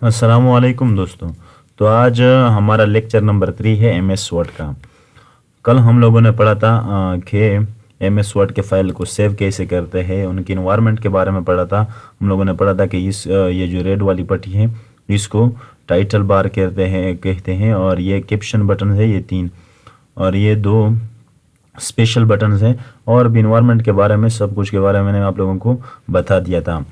अस्सलामुअलैकुम दोस्तों। तो आज हमारा लेक्चर नंबर 3 है एमएस वर्ड का। कल हम लोगों ने पढ़ा था कि एमएस वर्ड के फाइल को सेव कैसे करते हैं, उनके इन्वायरमेंट के बारे में पढ़ा था। हम लोगों ने पढ़ा था कि ये जो रेड वाली पट्टी है इसको टाइटल बार कहते हैं और ये कैप्शन बटन है, ये 3 और ये 2 स्पेशल बटन्स हैं। और भी इन्वायरमेंट के बारे में सब कुछ के बारे में मैंने आप लोगों को बता दिया था।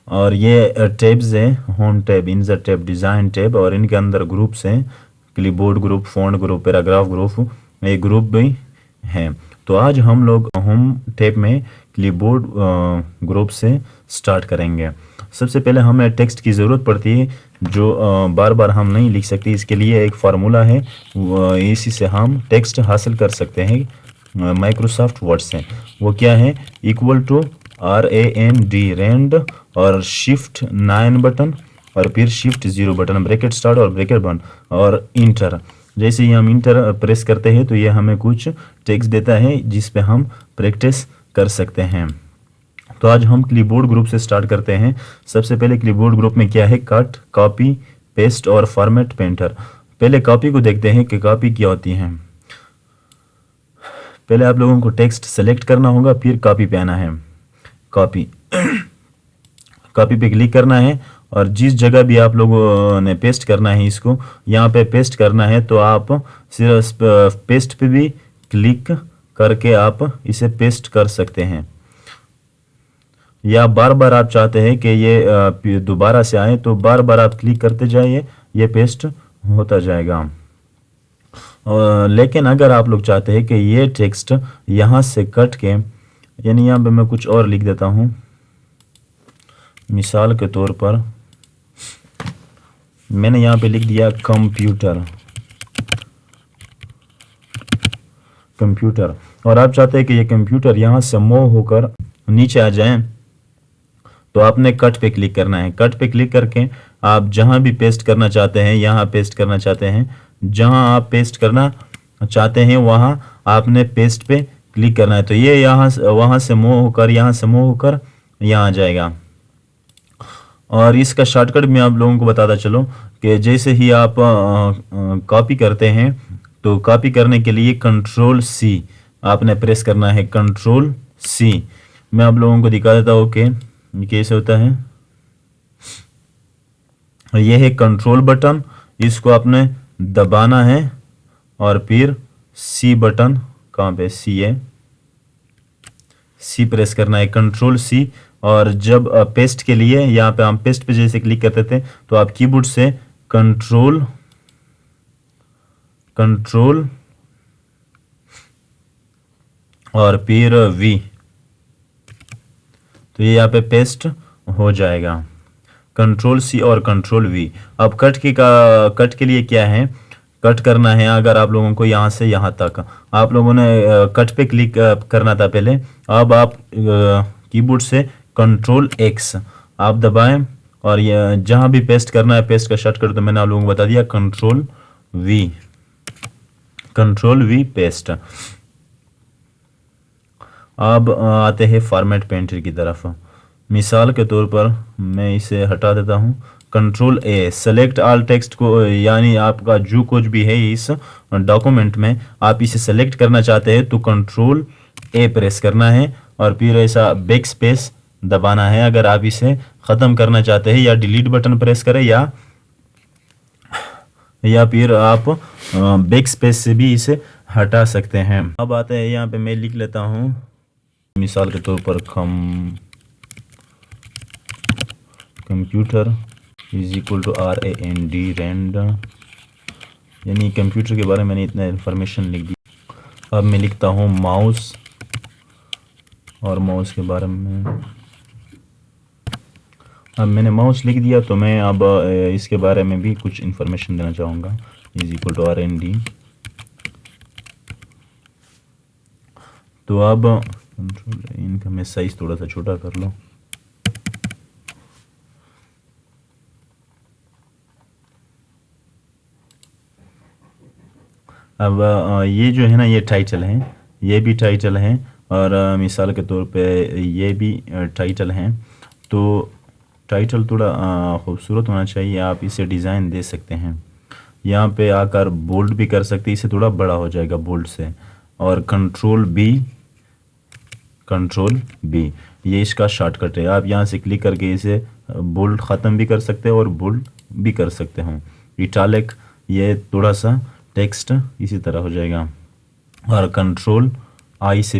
और ये टैब्स हैं, home tab, insert tab, design tab, और इनके अंदर ग्रुप्स हैं, clipboard group, font group, paragraph group, ये ग्रुप भी हैं। तो आज हम लोग होम टैब में क्लिपबोर्ड ग्रुप से स्टार्ट करेंगे। सबसे पहले हमें टेक्स्ट की ज़रूरत पड़ती है जो बार बार हम नहीं लिख सकते। इसके लिए एक फार्मूला है, इसी से हम टेक्स्ट हासिल कर सकते हैं माइक्रोसॉफ्ट वर्ड से। वो क्या है? इक्वल टू RAND रेंड और शिफ्ट 9 बटन और फिर शिफ्ट 0 बटन, ब्रैकेट स्टार्ट और ब्रैकेट बंद और इंटर। जैसे ही हम इंटर प्रेस करते हैं तो ये हमें कुछ टेक्स्ट देता है जिस पे हम प्रैक्टिस कर सकते हैं। तो आज हम क्लिपबोर्ड ग्रुप से स्टार्ट करते हैं। सबसे पहले क्लिपबोर्ड ग्रुप में क्या है? कट, कॉपी, पेस्ट और फॉर्मेट पेंटर। पहले कॉपी को देखते हैं कि कॉपी क्या होती है। पहले आप लोगों को टेक्स्ट सेलेक्ट करना होगा, फिर कॉपी पे आना है। कॉपी कॉपी पे क्लिक करना है और जिस जगह भी आप लोगों ने पेस्ट करना है, इसको यहाँ पे पेस्ट करना है, तो आप सिर्फ पेस्ट पे भी क्लिक करके आप इसे पेस्ट कर सकते हैं। या बार बार आप चाहते हैं कि ये दोबारा से आए तो बार बार आप क्लिक करते जाइए, ये पेस्ट होता जाएगा। लेकिन अगर आप लोग चाहते हैं कि ये टेक्स्ट यहाँ से कट के, यानी यहाँ पे मैं कुछ और लिख देता हूँ, मिसाल के तौर पर मैंने यहाँ पे लिख दिया कंप्यूटर, और आप चाहते हैं कि ये कंप्यूटर यहाँ से मूव होकर नीचे आ जाए, तो आपने कट पे क्लिक करना है। कट पे क्लिक करके आप जहाँ भी पेस्ट करना चाहते हैं, यहाँ पेस्ट करना चाहते हैं, जहाँ आप पेस्ट करना चाहते हैं वहाँ आपने पेस्ट पे क्लिक करना है। तो ये वहाँ से मूव होकर, यहाँ से मूव होकर यहाँ आ जाएगा। और इसका शॉर्टकट मैं आप लोगों को बताता चलो कि जैसे ही आप कॉपी करते हैं तो कॉपी करने के लिए Ctrl+C आपने प्रेस करना है। Ctrl+C मैं आप लोगों को दिखा देता हूँ कि कैसे होता है। ये है कंट्रोल बटन, इसको आपने दबाना है और फिर C बटन, कहाँ पे C है, C प्रेस करना है, Ctrl+C। और जब पेस्ट के लिए यहाँ पे हम पेस्ट पे जैसे क्लिक करते थे तो आप कीबोर्ड से कंट्रोल और फिर V, तो ये यहाँ पे पेस्ट हो जाएगा। Ctrl+C और Ctrl+V। अब कट के लिए क्या है? कट करना है अगर आप लोगों को यहाँ से यहाँ तक, आप लोगों ने कट पे क्लिक करना था पहले। अब आप कीबोर्ड से Ctrl+X आप दबाएं और ये जहाँ भी पेस्ट करना है, पेस्ट का शॉर्टकट तो मैंने आप लोगों को बता दिया, Ctrl+V पेस्ट। अब आते हैं फॉर्मेट पेंटर की तरफ। मिसाल के तौर पर मैं इसे हटा देता हूँ। Ctrl+A सेलेक्ट ऑल टेक्स्ट को, यानी आपका जो कुछ भी है इस डॉक्यूमेंट में आप इसे सेलेक्ट करना चाहते हैं तो Ctrl+A प्रेस करना है और फिर ऐसा बैक स्पेस दबाना है अगर आप इसे ख़त्म करना चाहते हैं, या डिलीट बटन प्रेस करें या फिर आप बैक स्पेस से भी इसे हटा सकते हैं। अब आते हैं, यहाँ पे मैं लिख लेता हूँ मिसाल के तौर पर computer is equal to RAND rand, यानी कंप्यूटर के बारे में मैंने इतना इन्फॉर्मेशन लिख दी। अब मैं लिखता हूँ माउस, और माउस के बारे में अब मैंने माउस लिख दिया, तो मैं अब इसके बारे में भी कुछ इन्फॉर्मेशन देना चाहूँगा। Is equal to RAND। तो अब इनका मैं साइज थोड़ा सा छोटा कर लो। अब ये जो है ना, ये टाइटल है, ये भी टाइटल है, और मिसाल के तौर पे ये भी टाइटल हैं। तो टाइटल थोड़ा खूबसूरत होना चाहिए, आप इसे डिज़ाइन दे सकते हैं। यहाँ पे आकर बोल्ड भी कर सकते हैं, इसे थोड़ा बड़ा हो जाएगा बोल्ड से। और कंट्रोल बी ये इसका शॉर्टकट है। आप यहाँ से क्लिक करके इसे बोल्ड ख़त्म भी कर सकते हैं और बोल्ड भी कर सकते हो। इटालिक ये थोड़ा सा टेक्स्ट इसी तरह हो जाएगा। और कंट्रोल आई से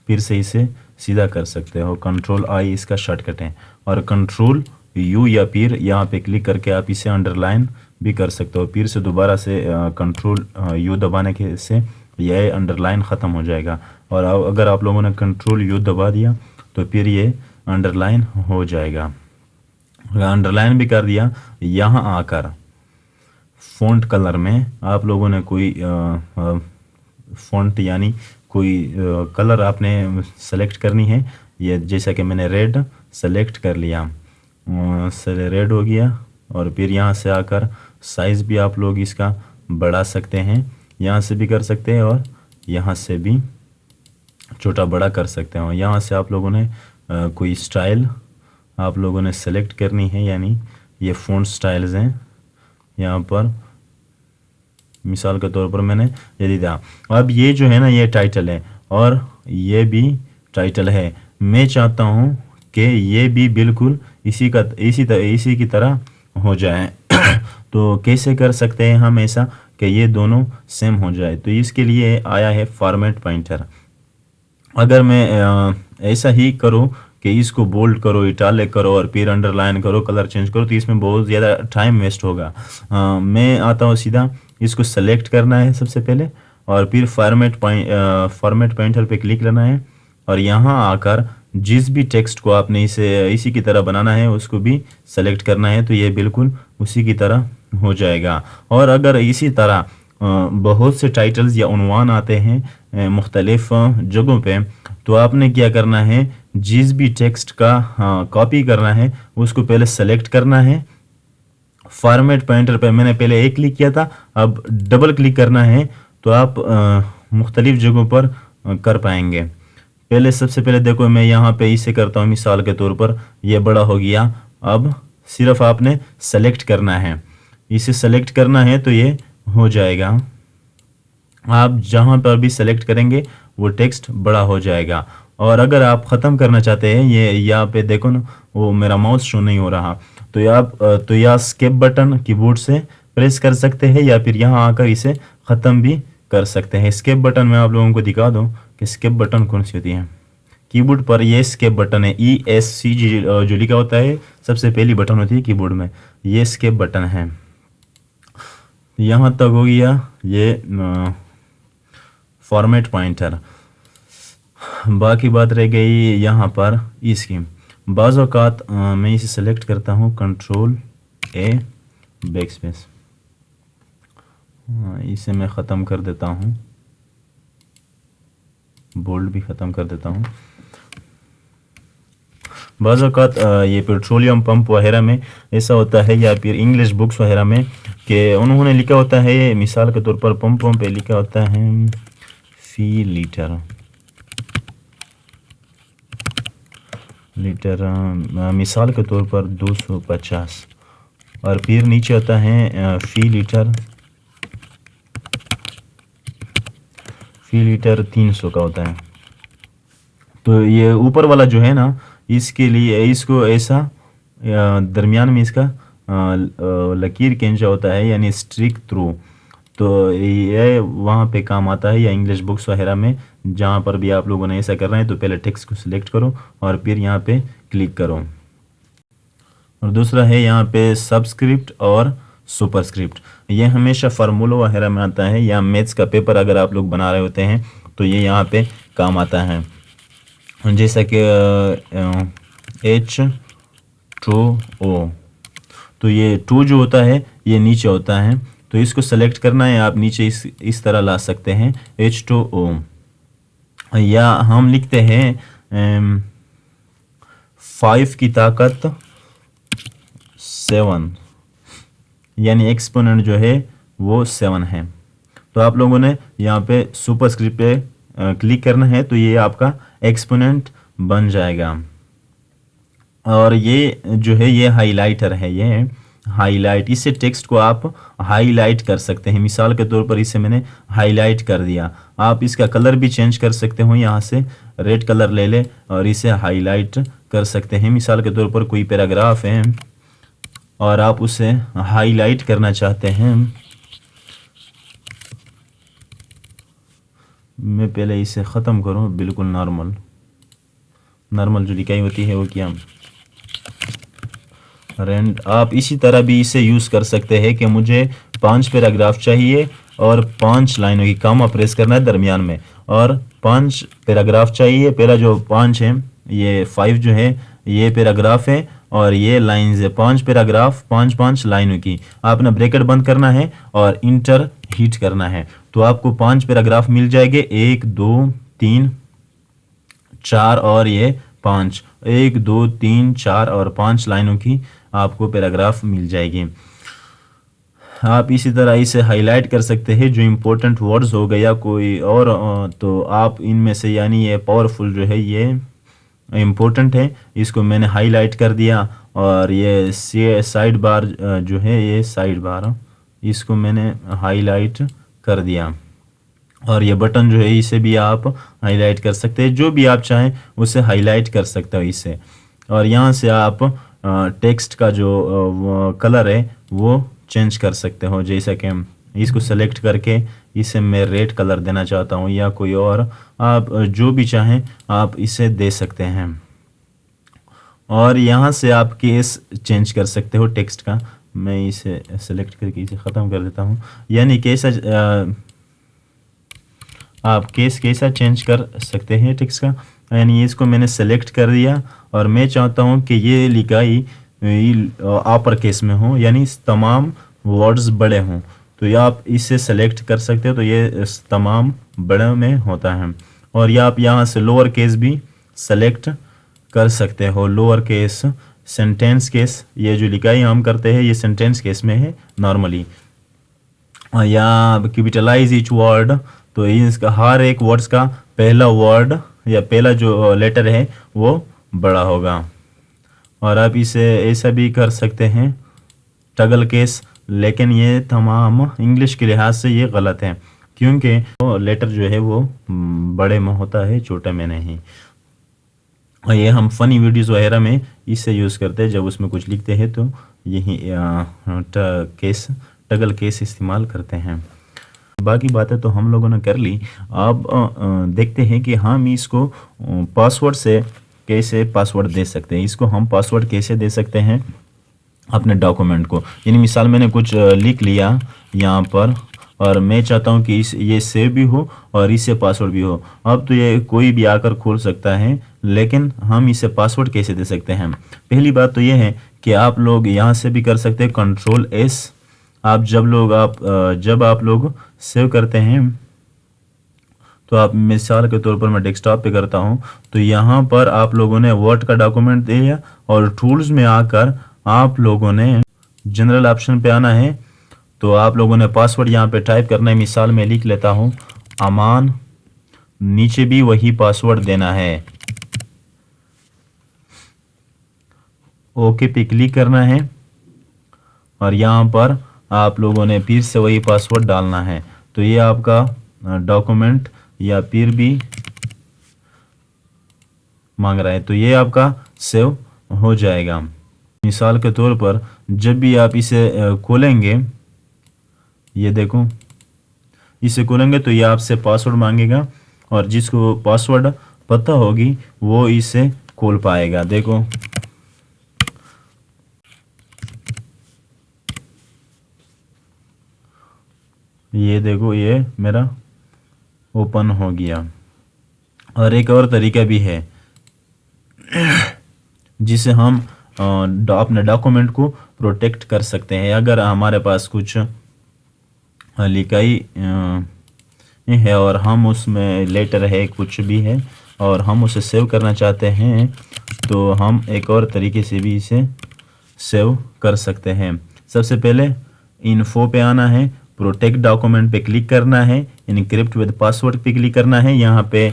फिर से इसे सीधा कर सकते हो। कंट्रोल आई इसका शॉर्टकट है। और कंट्रोल यू या फिर यहाँ पे क्लिक करके आप इसे अंडरलाइन भी कर सकते हो। फिर से दोबारा से कंट्रोल यू दबाने के से यह अंडरलाइन ख़त्म हो जाएगा। और अगर आप लोगों ने कंट्रोल यू दबा दिया तो फिर ये अंडरलाइन हो जाएगा। अंडरलाइन भी कर दिया। यहाँ आकर फ़ॉन्ट कलर में आप लोगों ने कोई फ़ॉन्ट यानी कोई कलर आपने सेलेक्ट करनी है। ये जैसा कि मैंने रेड सेलेक्ट कर लिया, रेड हो गया। और फिर यहाँ से आकर साइज़ भी आप लोग इसका बढ़ा सकते हैं, यहाँ से भी कर सकते हैं और यहाँ से भी छोटा बड़ा कर सकते हो। यहाँ से आप लोगों ने कोई स्टाइल आप लोगों ने सेलेक्ट करनी है, यानी ये फ़ॉन्ट स्टाइल्स हैं। यहाँ पर मिसाल के तौर पर मैंने ये दिया। अब ये जो है ना ये टाइटल है और ये भी टाइटल है। मैं चाहता हूँ कि ये भी बिल्कुल इसी की तरह हो जाए। तो कैसे कर सकते हैं हम ऐसा कि ये दोनों सेम हो जाए? तो इसके लिए आया है फॉर्मेट पॉइंटर। अगर मैं ऐसा ही करूँ कि इसको बोल्ड करो, इटालिक करो और फिर अंडरलाइन करो, कलर चेंज करो, तो इसमें बहुत ज़्यादा टाइम वेस्ट होगा। मैं आता हूँ सीधा, इसको सेलेक्ट करना है सबसे पहले और फिर फॉर्मेट पॉइंटर पे क्लिक करना है। और यहाँ आकर जिस भी टेक्स्ट को आपने इसी की तरह बनाना है उसको भी सेलेक्ट करना है, तो ये बिल्कुल उसी की तरह हो जाएगा। और अगर इसी तरह बहुत से टाइटल्स या उन्वान आते हैं मुख्तलिफ जगहों पे, तो आपने क्या करना है, जिस भी टेक्स्ट का कॉपी करना है उसको पहले सेलेक्ट करना है। फॉर्मेट पॉइंटर पे मैंने पहले एक क्लिक किया था, अब डबल क्लिक करना है तो आप मुख्तलिफ जगहों पर कर पाएंगे। पहले सबसे पहले देखो मैं यहाँ पे इसे करता हूँ, मिसाल के तौर पर ये बड़ा हो गया। अब सिर्फ आपने सेलेक्ट करना है, इसे सेलेक्ट करना है तो ये हो जाएगा। आप जहाँ पर भी सेलेक्ट करेंगे वो टेक्स्ट बड़ा हो जाएगा। और अगर आप ख़त्म करना चाहते हैं, ये यहाँ पे देखो ना वो मेरा माउस शो नहीं हो रहा, तो आप या स्केप बटन कीबोर्ड से प्रेस कर सकते हैं या फिर यहाँ आकर इसे ख़त्म भी कर सकते हैं। स्केप बटन मैं आप लोगों को दिखा दूँ कि स्केप बटन कौन सी होती है। कीबोर्ड पर ये स्केप बटन है, ESC जो लिखा होता है सबसे पहली बटन होती है कीबोर्ड में, ये स्केप बटन है। यहाँ तक हो गया ये फॉर्मेट पॉइंटर। बाकी बात रह गई यहाँ पर इसकी। बाज़ औक़ात मैं इसे सेलेक्ट करता हूँ, कंट्रोल A बैक स्पेस, इसे मैं ख़त्म कर देता हूँ, बोल्ड भी ख़त्म कर देता हूँ। बाज़ औक़ात ये पेट्रोलियम पंप वगैरह में ऐसा होता है या फिर इंग्लिश बुक्स वगैरह में कि उन्होंने लिखा होता है, मिसाल के तौर पर पंपों पे लिखा होता है फी लीटर, मिसाल के तौर पर 250 और फिर नीचे होता है फी लीटर 300 का होता है। तो ये ऊपर वाला जो है ना, इसके लिए इसको ऐसा दरमियान में इसका लकीर खींचा होता है, यानी स्ट्रिक थ्रू। तो ये वहाँ पे काम आता है, या इंग्लिश बुक्स वगैरह में जहाँ पर भी आप लोगों ने ऐसा करना है तो पहले टेक्स्ट को सिलेक्ट करो और फिर यहाँ पे क्लिक करो। और दूसरा है यहाँ पे सबस्क्रिप्ट और सुपरस्क्रिप्ट। ये हमेशा फार्मूला वगैरह में आता है, या मैथ्स का पेपर अगर आप लोग बना रहे होते हैं तो ये यहाँ पे काम आता है। जैसा कि H2O, तो ये 2 जो होता है ये नीचे होता है, तो इसको सेलेक्ट करना है, आप नीचे इस तरह ला सकते हैं H2O। या हम लिखते हैं 5 की ताकत 7, यानी एक्सपोनेंट जो है वो 7 है। तो आप लोगों ने यहाँ पे सुपरस्क्रिप्ट पे क्लिक करना है, तो ये आपका एक्सपोनेंट बन जाएगा। और ये जो है ये हाइलाइटर है, ये हाईलाइट, इससे टेक्स्ट को आप हाईलाइट कर सकते हैं। मिसाल के तौर पर इसे मैंने हाईलाइट कर दिया। आप इसका कलर भी चेंज कर सकते हो, यहाँ से रेड कलर ले ले और इसे हाईलाइट कर सकते हैं। मिसाल के तौर पर कोई पैराग्राफ है और आप उसे हाईलाइट करना चाहते हैं, मैं पहले इसे ख़त्म करूँ, बिल्कुल नॉर्मल जो लिखाई होती है वो क्या रेंड। आप इसी तरह भी इसे यूज़ कर सकते हैं कि मुझे 5 पैराग्राफ चाहिए और 5 लाइनों की कॉमा प्रेस करना है दरमियान में, और 5 पैराग्राफ चाहिए। पहला जो 5 है, ये 5 जो है ये पैराग्राफ है और ये लाइन्स है, 5 पैराग्राफ 5 लाइनों की। आपने ब्रैकेट बंद करना है और इंटर हिट करना है तो आपको 5 पैराग्राफ मिल जाएंगे, 1 2 3 4 और ये 5, 1 2 3 4 और 5 लाइनों की आपको पैराग्राफ मिल जाएगी। आप इसी तरह इसे हाईलाइट कर सकते हैं, जो इम्पोर्टेंट वर्ड्स हो गया कोई और, तो आप इनमें से, यानी ये पावरफुल जो है ये इम्पोर्टेंट है, इसको मैंने हाईलाइट कर दिया। और ये साइड बार जो है ये साइड बार, इसको मैंने हाईलाइट कर दिया। और ये बटन जो है इसे भी आप हाईलाइट कर सकते हैं, जो भी आप चाहें उसे हाईलाइट कर सकते हो इसे। और यहाँ से आप टेक्स्ट का जो कलर है वो चेंज कर सकते हो, जैसा कि इसको सेलेक्ट करके इसे मैं रेड कलर देना चाहता हूँ या कोई और, आप जो भी चाहें आप इसे दे सकते हैं। और यहाँ से आप केस चेंज कर सकते हो टेक्स्ट का, मैं इसे सेलेक्ट करके इसे ख़त्म कर देता हूँ। यानी कैसा आप केस कैसा चेंज कर सकते हैं टेक्स्ट का, यानी इसको मैंने सेलेक्ट कर दिया और मैं चाहता हूँ कि ये लिखाई अपर केस में हो, यानी तमाम वर्ड्स बड़े हों, तो ये आप इसे सेलेक्ट कर सकते हो, तो ये तमाम बड़े में होता है। और ये आप यहाँ से लोअर केस भी सेलेक्ट कर सकते हो, लोअर केस, सेंटेंस केस, ये जो लिखाई हम करते हैं ये सेंटेंस केस में है नॉर्मली। या कैपिटलाइज ईच वर्ड, तो इसका हर एक वर्ड्स का पहला वर्ड या पहला जो लेटर है वो बड़ा होगा। और आप इसे ऐसा भी कर सकते हैं टगल केस, लेकिन ये तमाम इंग्लिश के लिहाज से ये गलत है, क्योंकि वो लेटर जो है वो बड़े में होता है, छोटे में नहीं। और ये हम फ़नी वीडियोज़ वगैरह में इसे यूज़ करते हैं, जब उसमें कुछ लिखते हैं तो यही टगल केस इस्तेमाल करते हैं। बाकी बातें तो हम लोगों ने कर ली। अब देखते हैं कि हम इसको पासवर्ड से कैसे पासवर्ड दे सकते हैं। इसको हम पासवर्ड कैसे दे सकते हैं अपने डॉक्यूमेंट को, यानी मिसाल मैंने कुछ लिख लिया यहाँ पर और मैं चाहता हूँ कि ये सेव भी हो और इसे पासवर्ड भी हो। अब तो ये कोई भी आकर खोल सकता है, लेकिन हम इसे पासवर्ड कैसे दे सकते हैं। पहली बात तो ये है कि आप लोग यहाँ से भी कर सकते हैं Ctrl+S। आप जब आप लोग सेव करते हैं तो आप मिसाल के तौर पर मैं डेस्कटॉप पे करता हूँ, तो यहाँ पर आप लोगों ने वर्ड का डॉक्यूमेंट दिया और टूल्स में आकर आप लोगों ने जनरल ऑप्शन पे आना है, तो आप लोगों ने पासवर्ड यहाँ पे टाइप करना है। मिसाल में लिख लेता हूँ अमान, नीचे भी वही पासवर्ड देना है, ओके पे क्लिक करना है और यहाँ पर आप लोगों ने फिर से वही पासवर्ड डालना है। तो ये आपका डॉक्यूमेंट या फिर भी मांग रहा है, तो ये आपका सेव हो जाएगा। मिसाल के तौर पर जब भी आप इसे खोलेंगे, ये देखो इसे खोलेंगे तो ये आपसे पासवर्ड मांगेगा और जिसको पासवर्ड पता होगी वो इसे खोल पाएगा। देखो ये देखो ये मेरा ओपन हो गया। और एक और तरीका भी है जिसे हम अपने डॉक्यूमेंट को प्रोटेक्ट कर सकते हैं। अगर हमारे पास कुछ लिखाई है और हम उसमें लेटर है कुछ भी है और हम उसे सेव करना चाहते हैं, तो हम एक और तरीके से भी इसे सेव कर सकते हैं। सबसे पहले इन्फो पे आना है, प्रोटेक्ट डॉक्यूमेंट पे क्लिक करना है, इनक्रिप्ट विद पासवर्ड पे क्लिक करना है। यहाँ पे